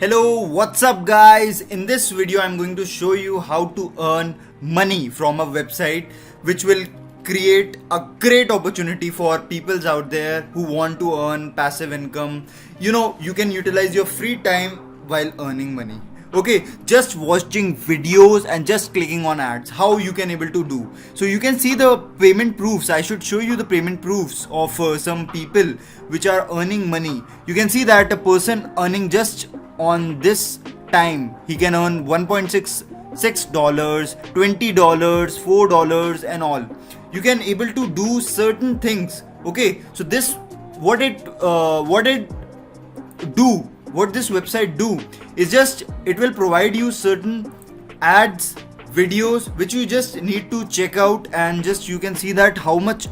Hello, what's up guys? In this video I'm going to show you how to earn money from a website which will create a great opportunity for peoples out there who want to earn passive income. You can utilize your free time while earning money. Okay, just watching videos and just clicking on ads, how you can able to do. So you can see the payment proofs. I should show you the payment proofs of some people which are earning money. You can see that a person earning just on this time, he can earn $1.66, $20, $4 and all. You can able to do certain things. Okay, so this what it do what this website do is just it will provide you certain ads, videos which you just need to check out, and just you can see that how much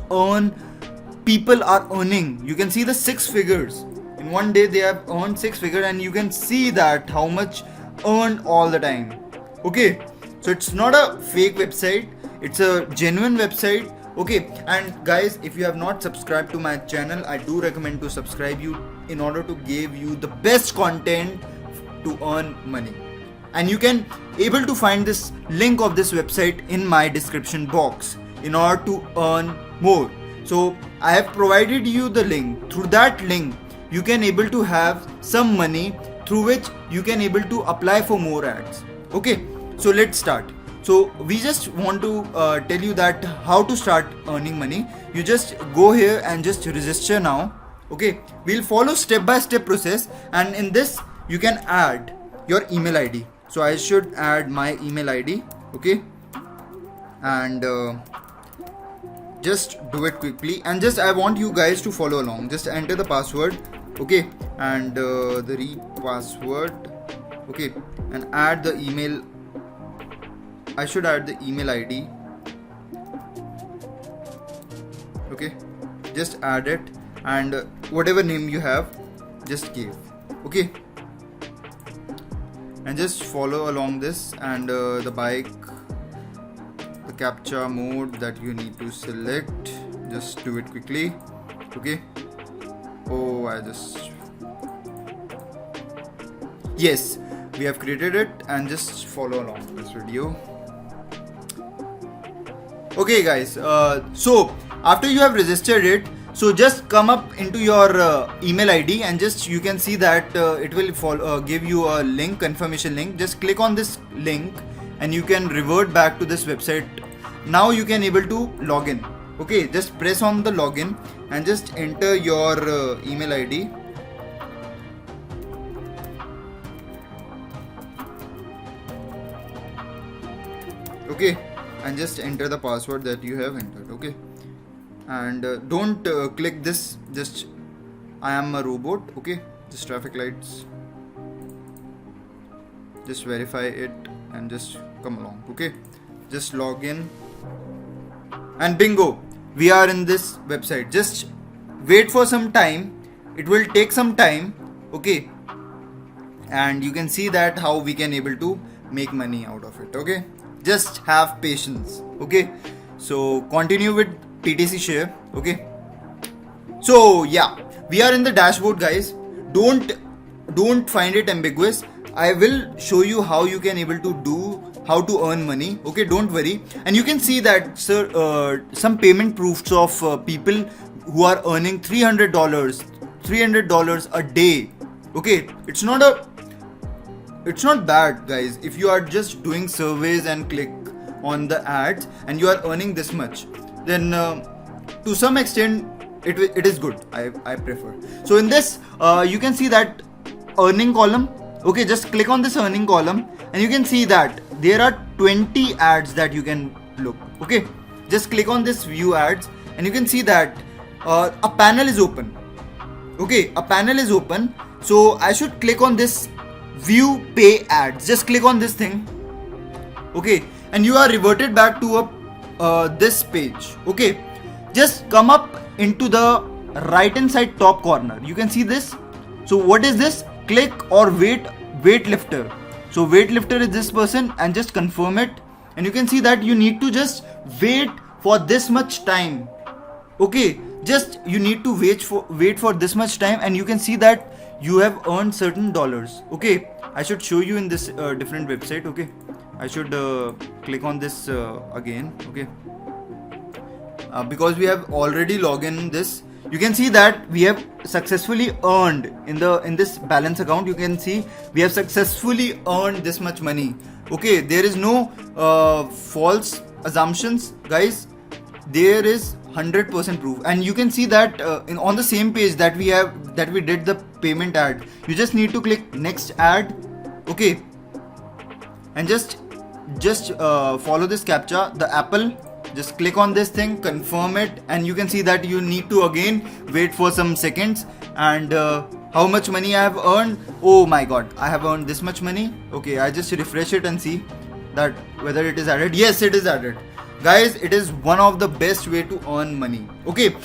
people are earning. You can see the six figures in one day. They have earned six figures and you can see that how much earned all the time. Okay, so it's not a fake website, it's a genuine website. Okay, and guys, if you have not subscribed to my channel, I do recommend to subscribe you in order to give you the best content to earn money. And you can able to find this link of this website in my description box in order to earn more. So I have provided you the link. Through that link you can able to have some money through which you can able to apply for more ads. Okay, so let's start. So we just want to tell you that how to start earning money. You just go here and just register now. Okay, we'll follow step by step process, and in this you can add your email ID. So I should add my email ID. Okay, and just do it quickly, and just I want you guys to follow along. Just enter the password. Okay, and the password. Okay, and add the email. I should add the email ID. Okay, just add it, and whatever name you have, just give. Okay, and just follow along this, and the bike, the captcha mode that you need to select, just do it quickly. Okay, yes, we have created it, and just follow along this video. Okay guys, so after you have registered it, so just come up into your email ID, and just you can see that it will give you a link, confirmation link. Just click on this link and you can revert back to this website. Now you can able to log in. Okay, just press on the login and just enter your email ID. Okay, and just enter the password that you have entered. Okay, and don't click this, just I am a robot. Okay, just traffic lights, just verify it and just come along. Okay, just log in, and bingo, we are in this website. Just wait for some time, it will take some time. Okay, and you can see that how we can able to make money out of it. Okay, just have patience. Okay, so continue with PTC share. Okay, so yeah, we are in the dashboard guys. Don't find it ambiguous. I will show you how you can able to do, how to earn money. Okay, don't worry. And you can see that some payment proofs of people who are earning $300 a day. Okay, it's not bad guys. If you are just doing surveys and click on the ads and you are earning this much, then to some extent it is good. I prefer. So in this you can see that earning column. Okay, just click on this earning column and you can see that there are 20 ads that you can look. Okay, just click on this view ads and you can see that a panel is open. Okay, a panel is open. So I should click on this view pay ads. Just click on this thing. Okay, and you are reverted back to this page. Okay, just come up into the right hand side top corner. You can see this. So what is this? Click or weightlifter. So weightlifter is this person, and just confirm it, and you can see that you need to just wait for this much time. Okay, just you need to wait for this much time, and you can see that you have earned certain dollars. Okay, I should show you in this different website. Okay, I should click on this again. Okay, because we have already logged in this, you can see that we have successfully earned in this balance account. You can see we have successfully earned this much money. Okay, there is no false assumptions, guys. There is 100% proof, and you can see that on the same page that we did the payment ad. You just need to click next ad. Okay, and just follow this captcha, the Apple. Just click on this thing, confirm it, and you can see that you need to again wait for some seconds. And how much money I have earned? Oh my god, I have earned this much money. Okay, I just refresh it and see that whether it is added. Yes, it is added. Guys, it is one of the best way to earn money. Okay,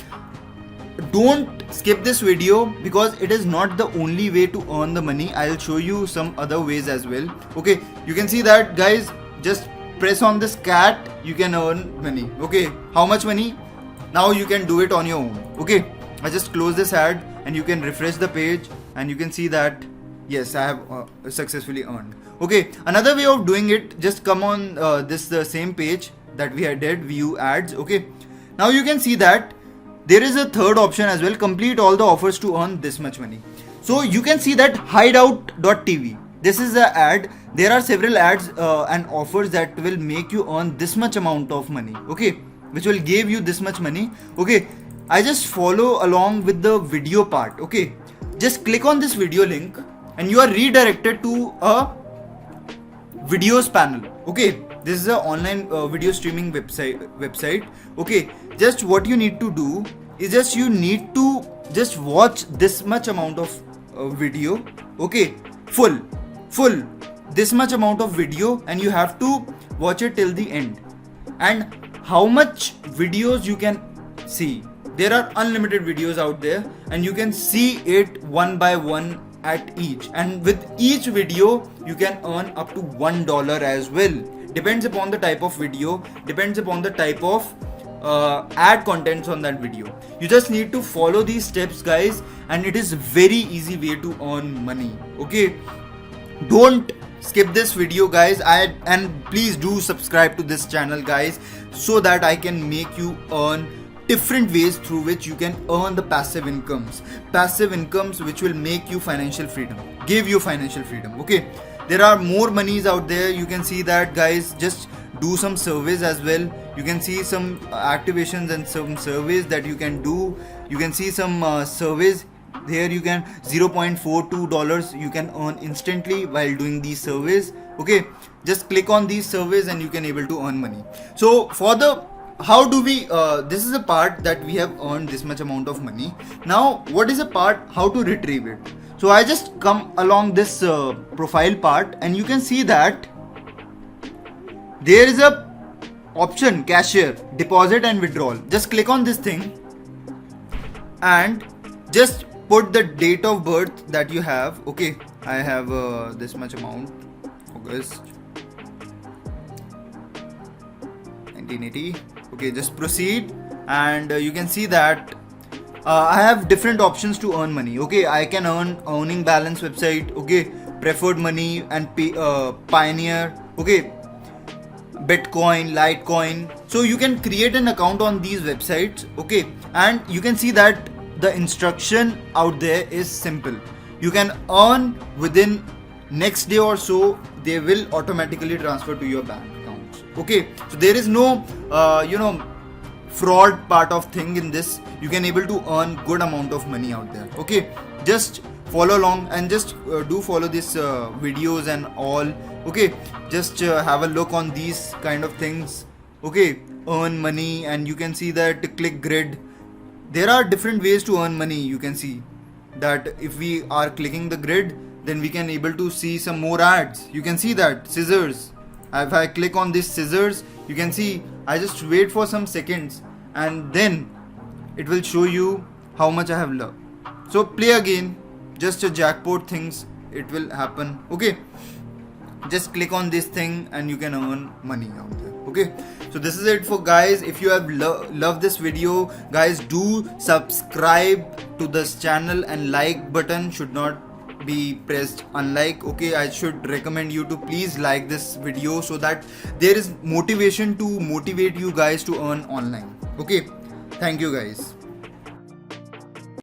don't skip this video because it is not the only way to earn the money. I'll show you some other ways as well. Okay, you can see that, guys. Just press on this cat, you can earn money. Okay, how much money? Now you can do it on your own. Okay, I just close this ad and you can refresh the page and you can see that yes, I have successfully earned. Okay, another way of doing it, just come on this same page that we had did, view ads. Okay, now you can see that there is a third option as well, complete all the offers to earn this much money. So you can see that hideout.tv, this is the ad. There are several ads and offers that will make you earn this much amount of money. Okay, which will give you this much money. Okay, I just follow along with the video part. Okay, just click on this video link and you are redirected to a videos panel. Okay, this is an online video streaming website. Okay, just what you need to do is just you need to just watch this much amount of video. Okay, full this much amount of video, and you have to watch it till the end. And how much videos you can see? There are unlimited videos out there and you can see it one by one at each, and with each video you can earn up to $1 as well. Depends upon the type of video, depends upon the type of ad contents on that video. You just need to follow these steps, guys, and it is very easy way to earn money. Okay, don't skip this video, guys. And please do subscribe to this channel, guys, so that I can make you earn different ways through which you can earn the passive incomes which will make you financial freedom, give you financial freedom. Okay, there are more monies out there. You can see that, guys. Just do some surveys as well. You can see some activations and some surveys that you can do. You can see some surveys there. You can $0.42 you can earn instantly while doing these surveys. Okay, just click on these surveys and you can able to earn money. So for the how do we this is a part that we have earned this much amount of money. Now what is a part how to retrieve it? So I just come along this profile part and you can see that there is a option cashier, deposit and withdrawal. Just click on this thing and just put the date of birth that you have. Okay, I have this much amount, August 1980. Okay, just proceed and you can see that I have different options to earn money. Okay, I can earning balance website. Okay, preferred money and Pioneer. Okay, Bitcoin, Litecoin. So you can create an account on these websites. Okay, and you can see that the instruction out there is simple. You can earn within next day or so. They will automatically transfer to your bank accounts. Okay, so there is no fraud part of thing in this. You can able to earn good amount of money out there. Okay, just follow along and just do follow these videos and all. Okay, just have a look on these kind of things. Okay, earn money, and you can see that click grid. There are different ways to earn money. You can see that if we are clicking the grid, then we can able to see some more ads. You can see that scissors. If I click on this scissors, you can see I just wait for some seconds and then it will show you how much I have loved. So play again, just a jackpot things, it will happen. Okay, just click on this thing and you can earn money out there. Okay, so this is it for guys. If you have loved this video, guys, do subscribe to this channel, and like button should not be pressed unlike. Okay, I should recommend you to please like this video so that there is motivation to motivate you guys to earn online. Okay, thank you guys.